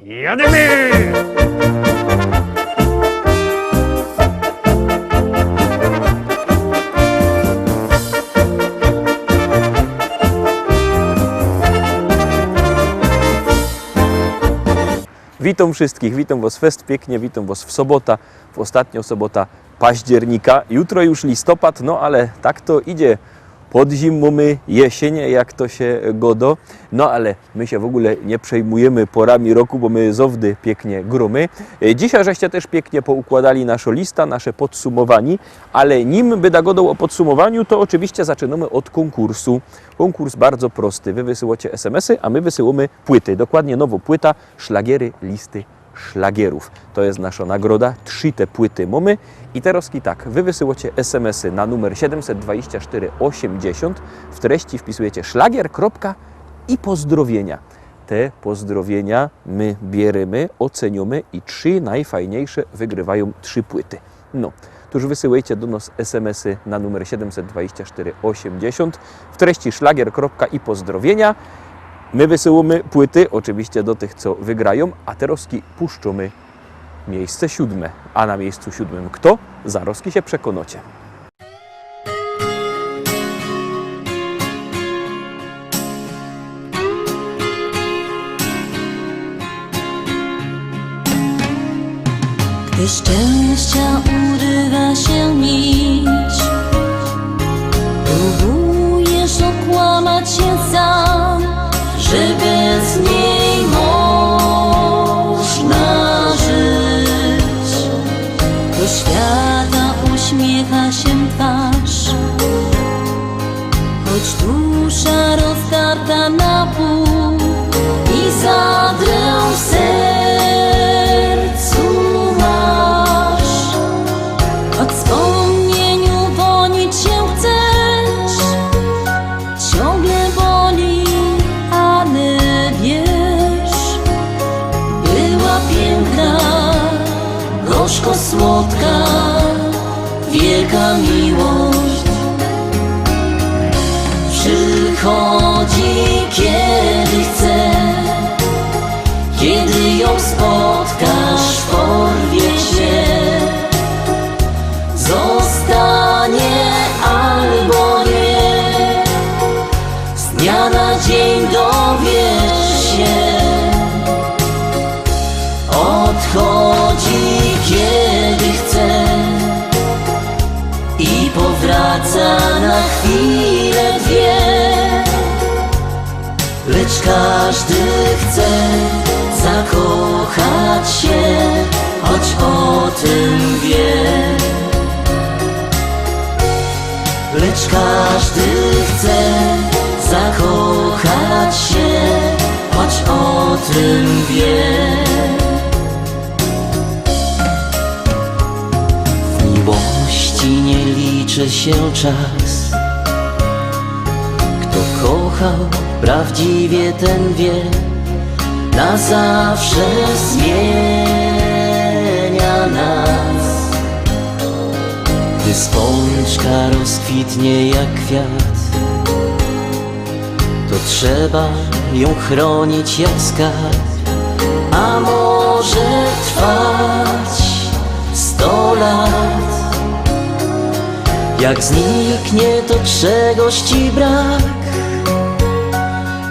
Jademy! Witam wszystkich, witam Was fest pięknie, witam Was w sobota, w ostatnią sobota października. Jutro już listopad, no ale tak to idzie. Pod zimą my jesienie, jak to się godo. No ale my się w ogóle nie przejmujemy porami roku, bo my zowdy pięknie grumy. Dzisiaj żeście też pięknie poukładali naszą listę, nasze podsumowanie, ale nim by da godą o podsumowaniu, to oczywiście zaczynamy od konkursu. Konkurs bardzo prosty. Wy wysyłacie SMS-y, a my wysyłamy płyty. Dokładnie nową płyta, szlagiery, listy szlagierów. To jest nasza nagroda. 3 te płyty mamy. I teraz tak, wy wysyłacie SMS-y na numer 72480. W treści wpisujecie szlagier, kropka i pozdrowienia. Te pozdrowienia my bierzemy, oceniamy i 3 najfajniejsze wygrywają 3 płyty. No, to już wysyłajcie do nas SMS-y na numer 72480. W treści szlagier, kropka i pozdrowienia. My wysyłamy płyty, oczywiście do tych, co wygrają, a teraz puszczamy miejsce 7. A na miejscu 7 kto? Zaraz się przekonacie. Gdy szczęścia urywa się nić, próbujesz okłamać się sam, że bez niej można żyć. Do świata uśmiecha się twarz, choć dusza rozdarta na pół i zadrę w sercu masz. Od wspomnień uwolnić się chcesz, ciągle boli, ale wiesz, była piękna, gorzko słodka, wielka miłość. Przychodzi kiedy chce, kiedy ją spotkasz w porwie się. Zostanie albo nie, z dnia na dzień dowiesz się. Odchodzi kiedy chce i powraca na chwilę dwie, lecz każdy chce zakochać się, choć o tym wie. Lecz każdy chce zakochać się, choć o tym wie. W miłości nie liczy się czas. Kto kochał prawdziwie, ten wie, na zawsze zmienia nas. Gdy spączka rozkwitnie jak kwiat, to trzeba ją chronić jak skarb, a może trwać 100 lat. Jak zniknie, to czegoś ci brak,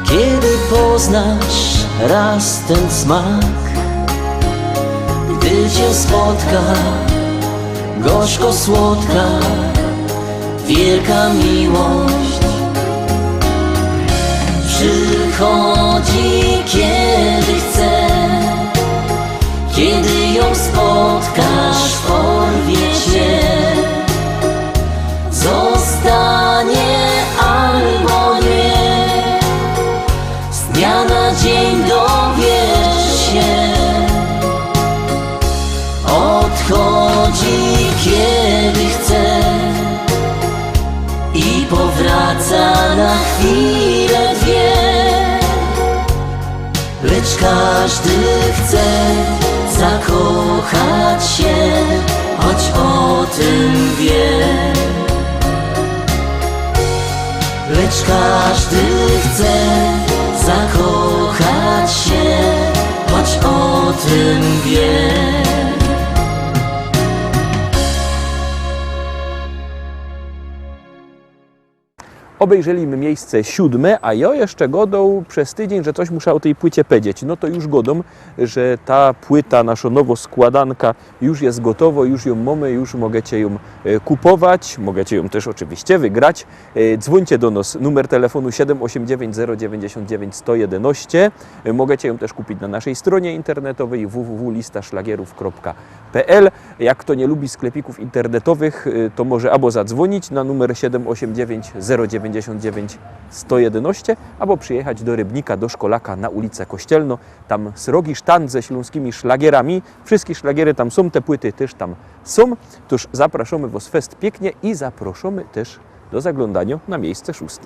kiedy poznasz raz ten smak. Gdy cię spotka gorzko słodka, wielka miłość. Przychodzi kiedy chce, kiedy ją spotkasz w porwie się. Zostanie albo nie, z dnia na dzień dowiesz się. Odchodzi kiedy chce i powraca na chwilę dwie, lecz każdy chce zakochać się, choć o tym wie. Lecz każdy chce zakochać się, choć on tym wie. Obejrzeliśmy miejsce 7, a ja jeszcze godą przez tydzień, że coś muszę o tej płycie powiedzieć. No to już godą, że ta płyta, nasza nowo składanka już jest gotowa, już ją mamy, już możecie ją kupować, możecie ją też oczywiście wygrać. Dzwońcie do nas, numer telefonu 789 099 111. Możecie ją też kupić na naszej stronie internetowej www.listaszlagierów.pl. Jak kto nie lubi sklepików internetowych, to może albo zadzwonić na numer 789 099 111, albo przyjechać do Rybnika, do Szkolaka na ulicę Kościelną. Tam srogi sztand ze śląskimi szlagierami. Wszystkie szlagiery tam są, te płyty też tam są. Toż zapraszamy Was fest pięknie i zapraszamy też do zaglądania na miejsce 6.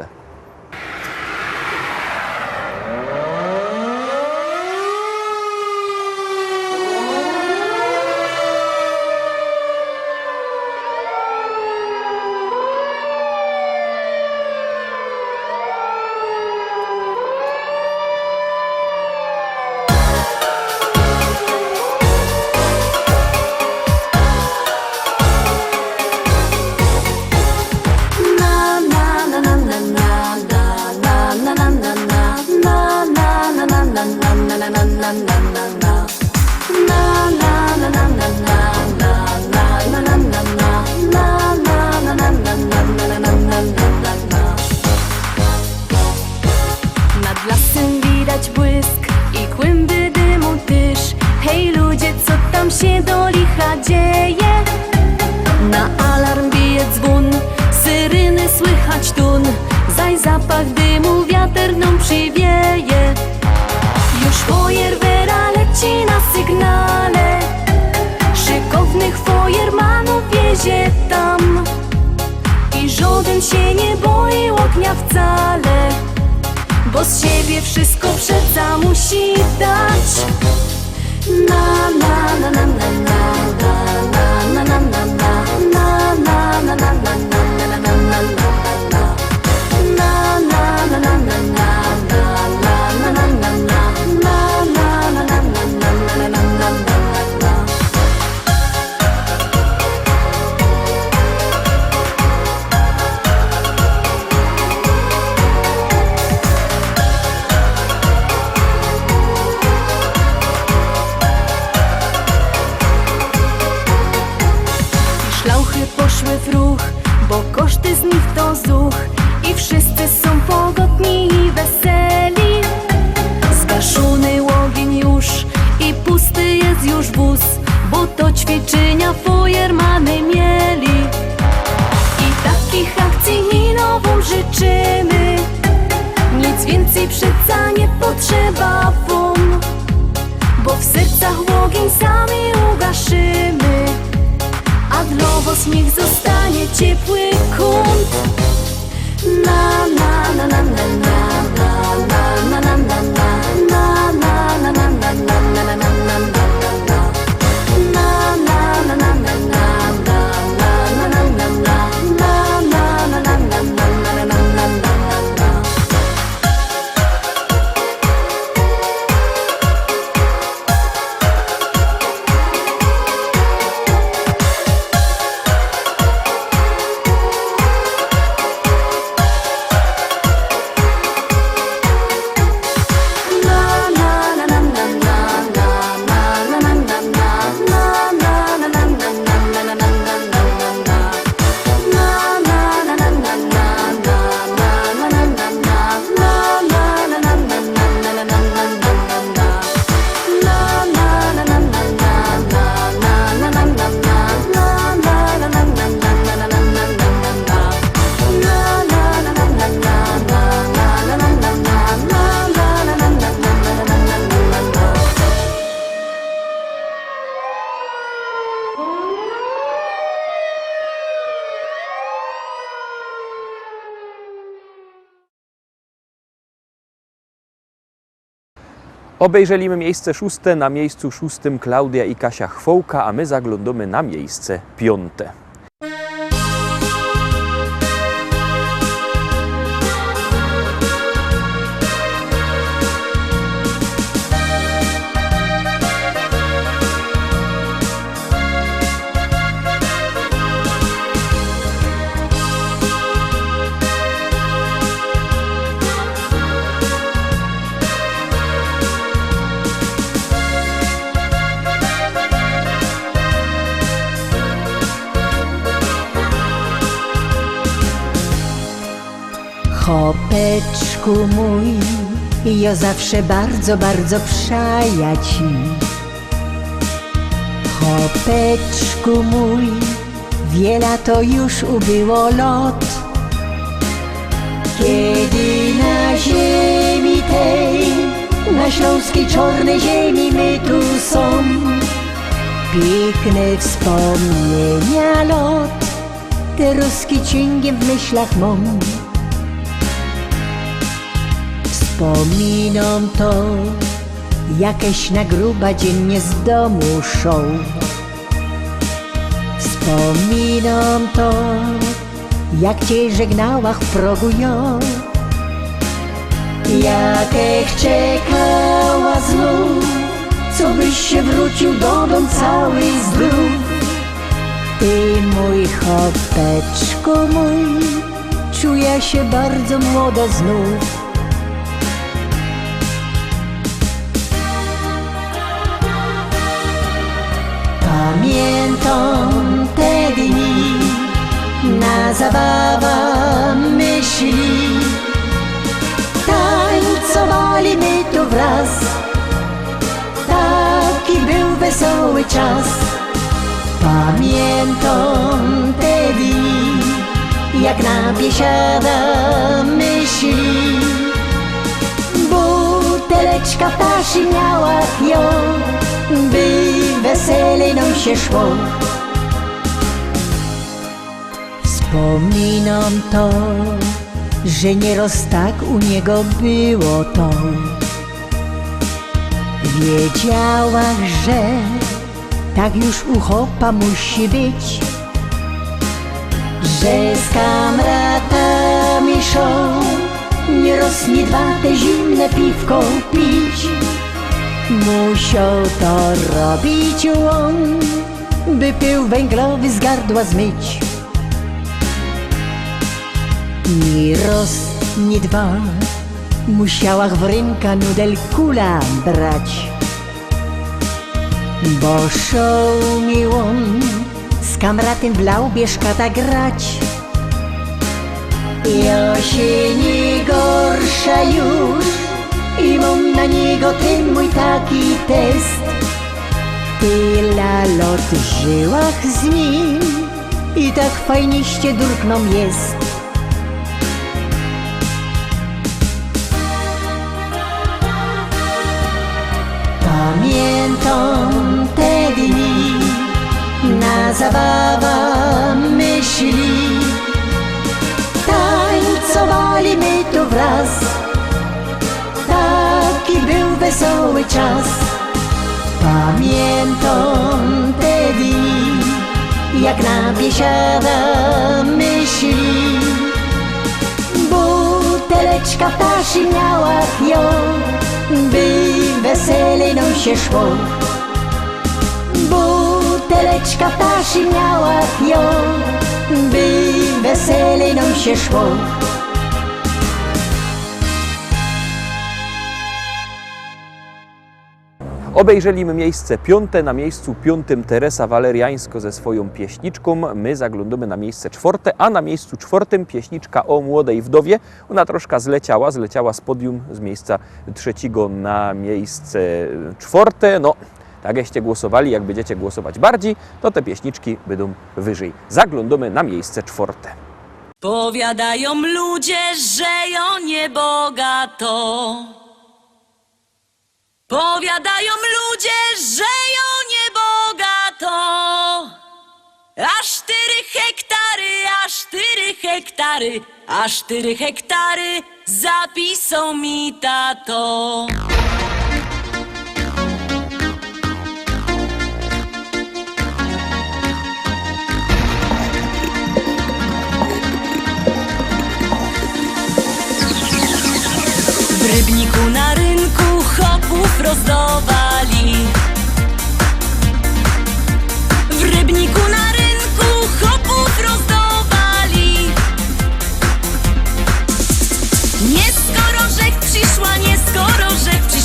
Nad lasem widać błysk i kłęby dymu tyż. Hej ludzie, co tam się do licha dzieje? Na alarm bije dzwon, syryny słychać tun. Zaś zapach dymu wiatr nam przywieje. Już fajerwera leci na sygnale. Szykownych fajermanów wiezie tam. I żaden się nie boi ognia wcale, bo z siebie wszystko przeca musi dać. Na na na na na na na na na na na na na na poszły w ruch, bo koszty z nich to zuch. I wszyscy są pogodni i weseli. Zgaszony ogień już i pusty jest już wóz, bo to ćwiczenia fajermany mieli. I takich akcji minową życzymy. Nic więcej przeca nie potrzeba wam, bo w sercach ogień sami ugaszymy. A dla was niech zostanie ciepły kąt. Na na na na na na na na na na na na na na na na na Obejrzeliśmy miejsce 6, na miejscu 6 Klaudia i Kasia Chwołka, a my zaglądamy na miejsce 5. Chopeczku mój, ja zawsze bardzo, bardzo przaja ci. Chopeczku mój, wiele to już ubyło lot. Kiedy na ziemi tej, na śląskiej czarnej ziemi my tu są, piękne wspomnienia lot, te ruski ciągiem w myślach mam. Wspominam to, jakieś na gruba dziennie z domu szą. Wspominam to, jak cię żegnałach w progu ja. Jakech czekała znów, co byś się wrócił do domu cały zdrów. Ty mój chopeczku mój, czuję się bardzo młoda znów. Pamiętam te dni, na zabawa myśli, tańcowali my tu wraz, taki był wesoły czas. Pamiętam te dni, jak na biesiada myśli, buteleczka ptasi miała ją, by weselej nam się szło. Wspominam to, że nieraz tak u niego było to. Wiedziałach, że tak już u chopa musi być, że z kamratami szą, nieraz nie dwa te zimne piwko pić. Musiał to robić on, by pył węglowy z gardła zmyć. Ni raz, ni dwa, musiałach w ręka nudel kula brać, bo szał mi on z kamratem w laubie szkata grać. Ja się nie gorsza już i mam na niego ten mój taki test. Tyle lot żyłach z nim i tak fajniście durkną jest. Pamiętam te dni, na zabawa myśli, tańcowali my tu wraz, taki był wesoły czas. Pamiętam te dni, jak na biesiada myśli, buteleczka ptasi miała ją, by weselej nam się szło. Buteleczka ptasi miała ją, by weselej nam się szło. Obejrzeliśmy miejsce piąte, na miejscu piątym Teresa Waleriańsko ze swoją pieśniczką. My zaglądamy na miejsce czwarte, a na miejscu czwartym pieśniczka o młodej wdowie. Ona troszkę zleciała z podium z miejsca trzeciego na miejsce czwarte. No, tak jakście głosowali, jak będziecie głosować bardziej, to te pieśniczki będą wyżej. Zaglądamy na miejsce czwarte. Powiadają ludzie, że ją niebogato. Powiadają ludzie, że ją niebogato. Aż 4 hektary, aż 4 hektary, aż 4 hektary zapisał mi tato. W Rybniku na rynku chopów rozdawali. W Rybniku na rynku chopów rozdawali. Nie skoro rzech przyszła, nie skoro rzech przyszła.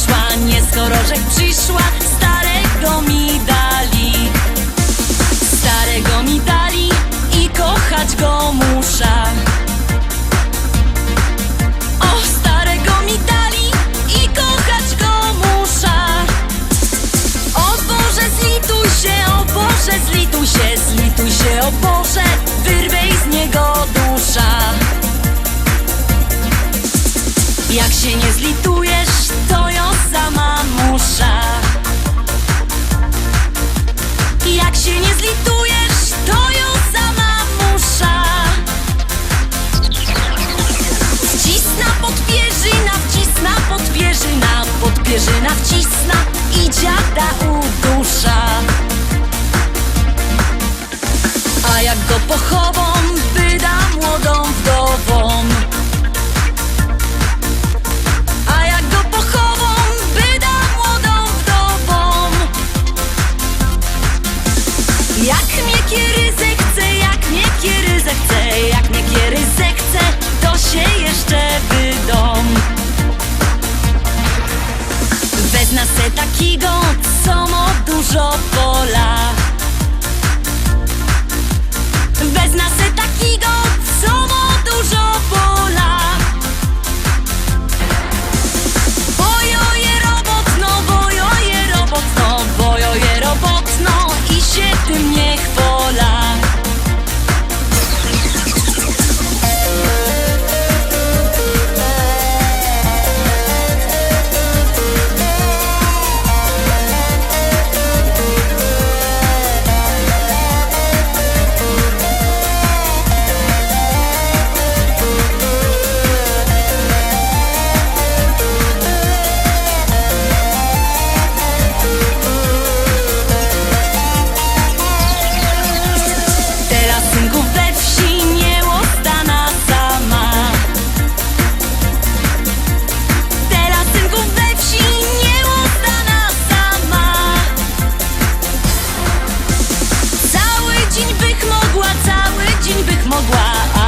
zlituj się, o Boże, wyrwej z niego dusza. Jak się nie zlitujesz, to ją sama musza. Jak się nie zlitujesz, to ją sama musza. Wcisna podpierzyna, wcisna podpierzyna, podpierzyna wcisna i dziada udusza. A jak go pochową, wyda młodą wdową. A jak go pochową, wyda młodą wdową. Jak mnie kieryzę chce, jak mnie kieryzę chce, jak mnie kieryzę chce, to się jeszcze wydom. Wezna se takiego, co ma dużo pola. Wezna se takiego, co ma dużo pola. Bojoje robotno, bojoje robotno, bojoje robotno i się tym nie chwola.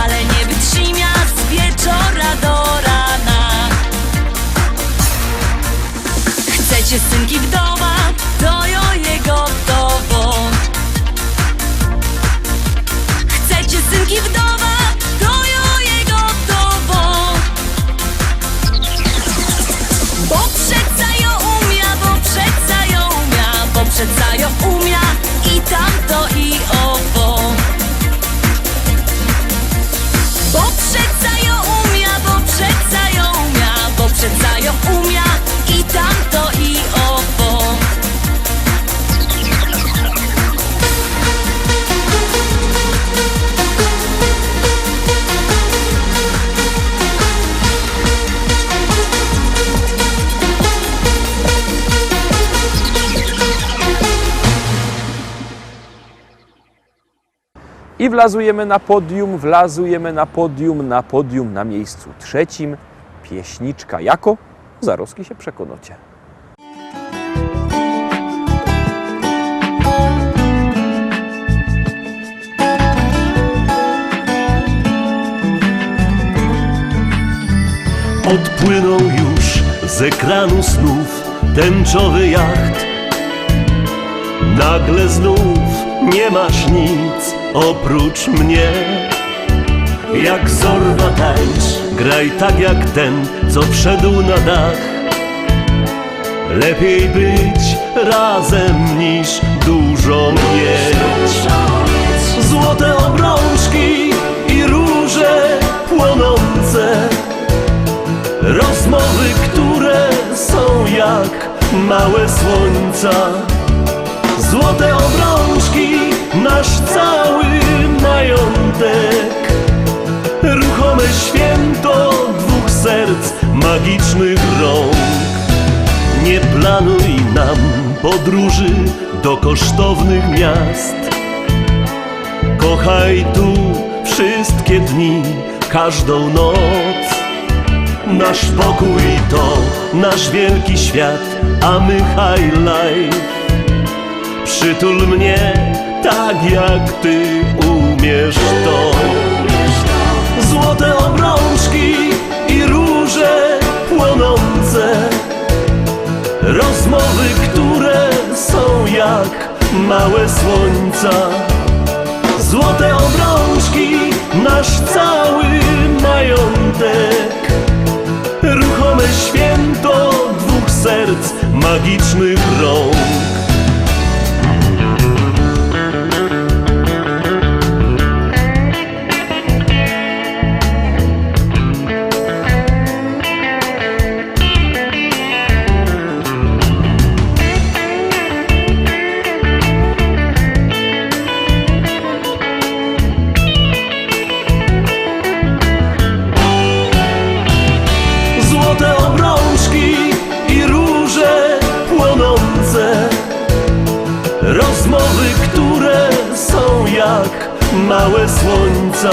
Ale nie wytrzyma z wieczora do rana. Chcecie synki wdowa, to jo jego gotowo. Chcecie synki wdowa, to jo jego gotowo. Bo przeca jo umia, bo przeca jo umia, bo przeca jo umia i tamto i owo. Bo przeca ją umia, bo przeca ją umia, bo przeca ją umia i tamto i owo. I wlazujemy na podium, wlazujemy na podium na miejscu trzecim. Pieśniczka jako? Zaroski się przekonacie. Odpłynął już z ekranu snów tęczowy jacht. Nagle znów nie masz nic oprócz mnie. Jak Zorba tańcz, graj tak jak ten, co wszedł na dach. Lepiej być razem niż dużo mieć. Złote obrączki i róże płonące, rozmowy, które są jak małe słońca. Złote obrączki, nasz cały majątek. Ruchome święto dwóch serc, magicznych rąk. Nie planuj nam podróży do kosztownych miast. Kochaj tu wszystkie dni, każdą noc. Nasz pokój to nasz wielki świat, a my high life. Przytul mnie tak jak ty umiesz to. Złote obrączki i róże płonące, rozmowy, które są jak małe słońca. Złote obrączki, nasz cały majątek. Ruchome święto dwóch serc, magicznych rąk. Rozmowy, które są jak małe słońca.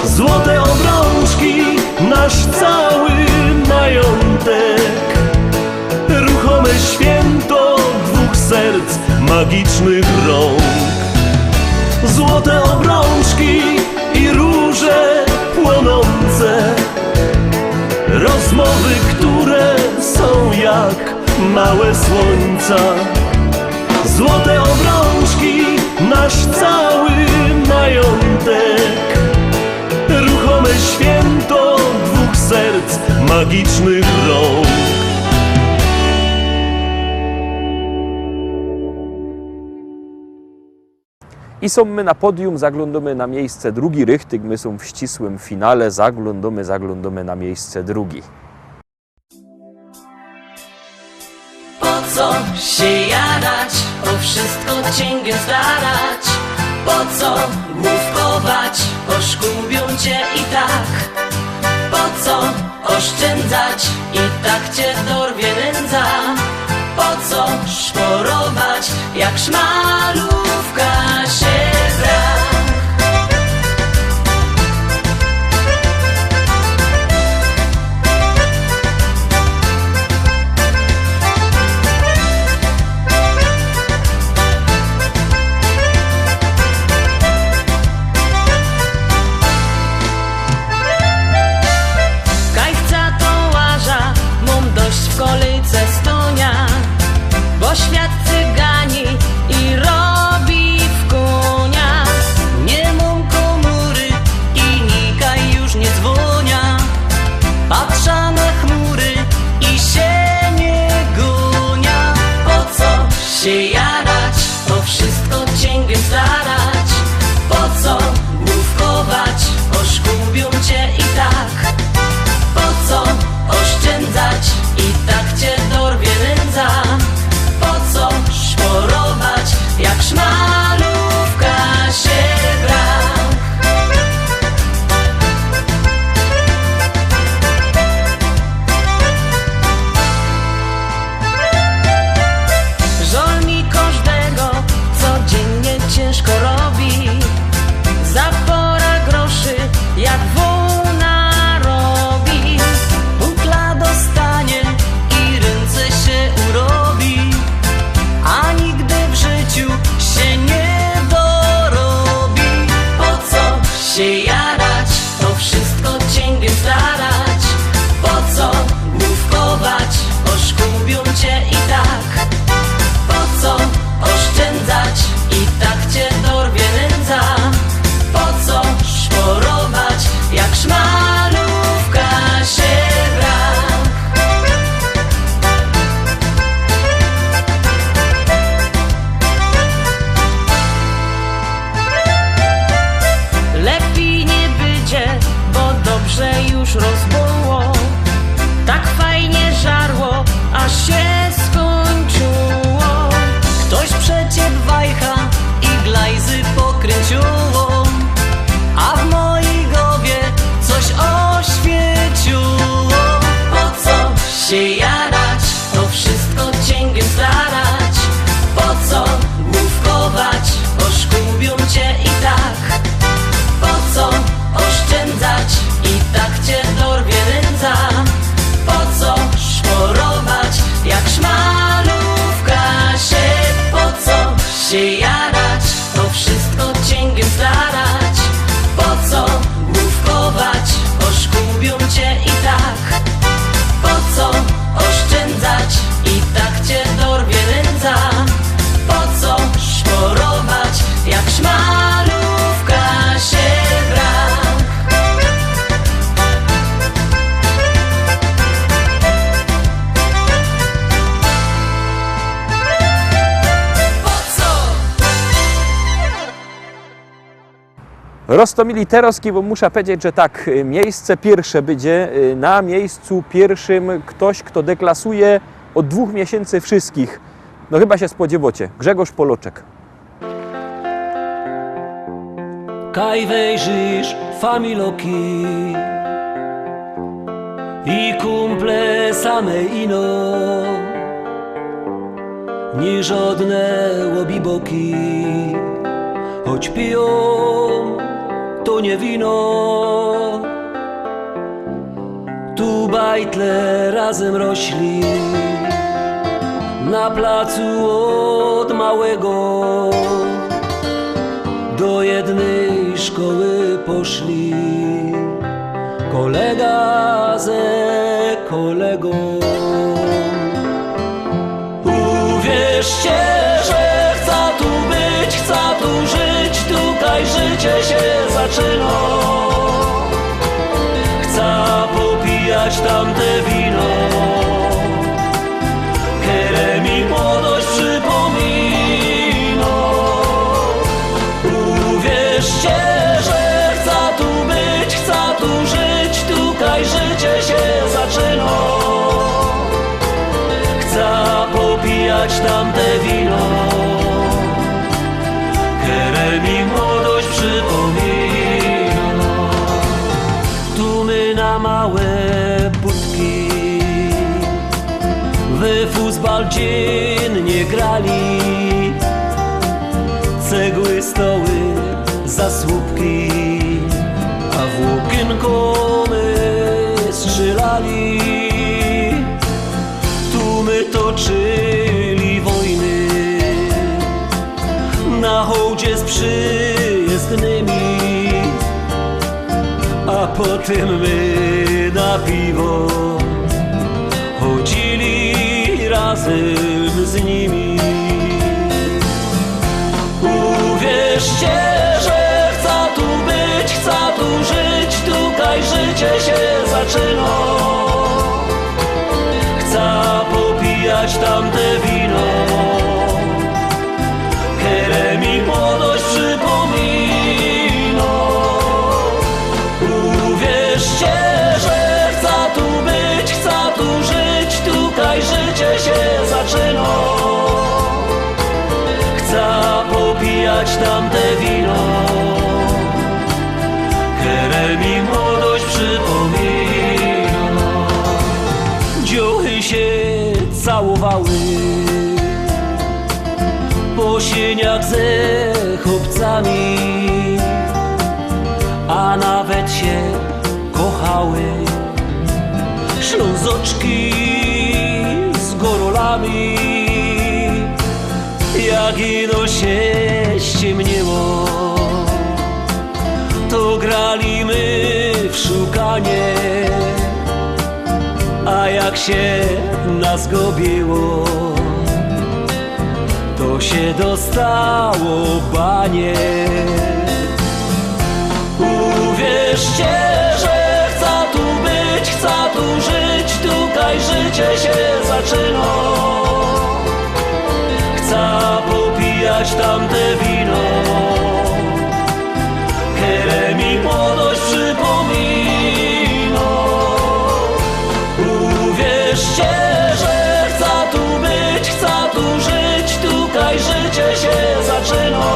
Złote obrączki, nasz cały majątek. Ruchome święto dwóch serc, magicznych rąk. Złote obrączki i róże płonące. Rozmowy, które są jak małe słońca. Złote obrączki, nasz cały majątek. Ruchome święto dwóch serc, magicznych rąk. I są my na podium, zaglądamy na miejsce drugi rychtyk, my są w ścisłym finale, zaglądamy na miejsce drugi. Po co się jadać, o wszystko cięgiem starać? Po co główkować, oszkubią cię i tak? Po co oszczędzać, i tak cię dorwie nędza? Po co szporować, jak szmalówka się brak? Kajwca to łaża, mam dość w kolejce stonia, bo świat cygani i robi w konia. Nie mam komury i nikaj już nie dzwonia. Patrza na chmury i się nie gonia. Po co się jadać, o wszystko cięgiem starać? Po co główkować, oszkubią cię i tak? Po co oszczędzać, i tak cię dorwie nędza? Po co szporować, jak szmalówka się brak? Żol mi każdego, codziennie ciężko robi. Zapora groszy, jak wona robi. Bukla dostanie i ręce się urobi, a nigdy w życiu się nie dorobi. Po co się jadać, to wszystko cięgiem starać? Po co główkować, oszkubią cię i tak? Po co oszczędzać, i tak cię dorwie nędza? Po co szporować, jak szmalówka się brak? Lepiej nie będzie, bo dobrze już rozboło. Tak fajnie żarło, aż się skończyło. Ktoś przecie wajcha i glajzy pokręciło, a w mojej głowie coś oświeciło. Po co się jadać, to wszystko cięgiem starać? Po co główkować, oszkubią cię i tak? Po co oszczędzać, i tak cię dorwie nędza? Po co szporować, jak szmalówka się? Po co się jadać, to wszystko cięgiem starać? Po co główkować, oszkubią cię i tak? Po co oszczędzać, i tak cię dorwie nędza? Po co szporować, jak szmalówka się brak? Po co? Roztomili Teroski, bo muszę powiedzieć, że tak, miejsce pierwsze będzie. Na miejscu pierwszym ktoś, kto deklasuje od 2 miesięcy wszystkich. No chyba się spodziewacie. Grzegorz Poloczek. Kaj wejrzysz familoki i kumple same ino. ni żadne łobiboki. Choć piją, to nie wino. Tu bajtle razem rośli, na placu od małego do jednej szkoły poszli. Kolega ze kolegą. Uwierzcie, że chcę tu być, chcę tu żyć, tutaj życie się zaczyna. Chcę popijać tamte wino, które mi młodość przypomina. Uwierzcie, że chcę tu być, chcę tu żyć, tutaj życie się zaczyna. Chcę popijać tamte wino, które mi młodość przypomina. Tu my na małe budki we futbal dziennie grali. Cegły, stoły, zasłupki, a w łokienko my strzelali. Tu my toczyli wojny na hołdzie z przyjezdnymi, a potem my na piwo chodzili razem z nimi. Uwierzcie, że chcę tu być, chcę tu żyć, tutaj życie się zaczyna. Chcę popijać tamte wino, które mi młodość przypomina. Uwierzcie, że chcę tu być, chcę tu żyć, tutaj życie się zaczyna. Chcę popijać tamte wino, które mi młodość przypomina. Dziuchy się całowały po sieniach ze chłopcami, a nawet się kochały ślązoczki z gorolami. Jak ino się ściemniło, to grali my w szukanie, a jak się nas gobiło, to się dostało banie. Uwierzcie, że chcę tu być, chcę tu żyć, tutaj życie się zaczyna. Chcę popijać tamte wino, które mi młodość przypomina. Uwierzcie, że chcę tu być, chcę tu żyć, tutaj życie się zaczyna.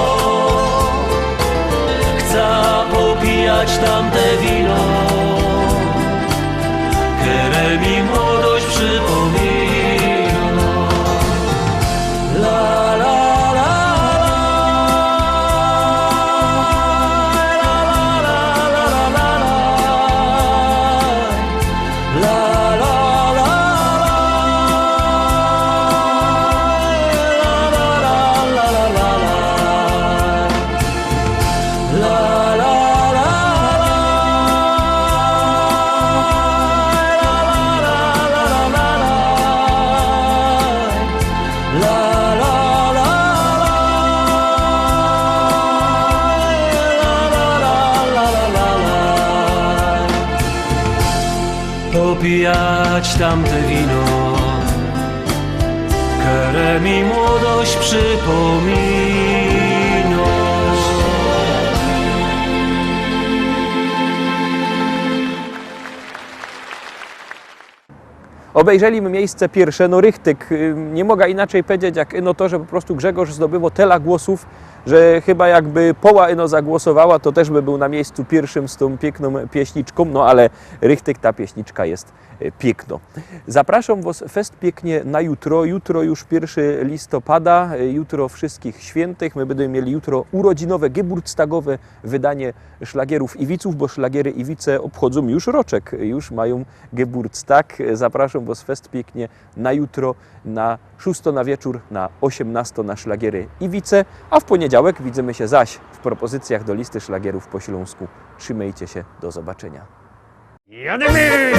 Chcę popijać tamte wino, które mi młodość przypomina. La la la popijać tamte wino, które mi młodość przypomina. Obejrzeliśmy miejsce pierwsze, no Rychtyk, nie mogę inaczej powiedzieć jak no to, że po prostu Grzegorz zdobyło tyle głosów, że chyba jakby poła eno zagłosowała, to też by był na miejscu pierwszym z tą piękną pieśniczką, no ale richtig ta pieśniczka jest piękno. Zapraszam Was fest pięknie na jutro. Jutro już 1 listopada, jutro Wszystkich Świętych. My będziemy mieli jutro urodzinowe, geburtstagowe wydanie szlagierów Iwiców, bo szlagiery Iwice obchodzą już roczek, już mają geburtstag. Zapraszam Was fest pięknie na jutro, na 6 na wieczór, na 18 na szlagiery Iwice, a w poniedziałek widzimy się zaś w propozycjach do listy szlagierów po śląsku. Trzymajcie się, do zobaczenia. Jademy!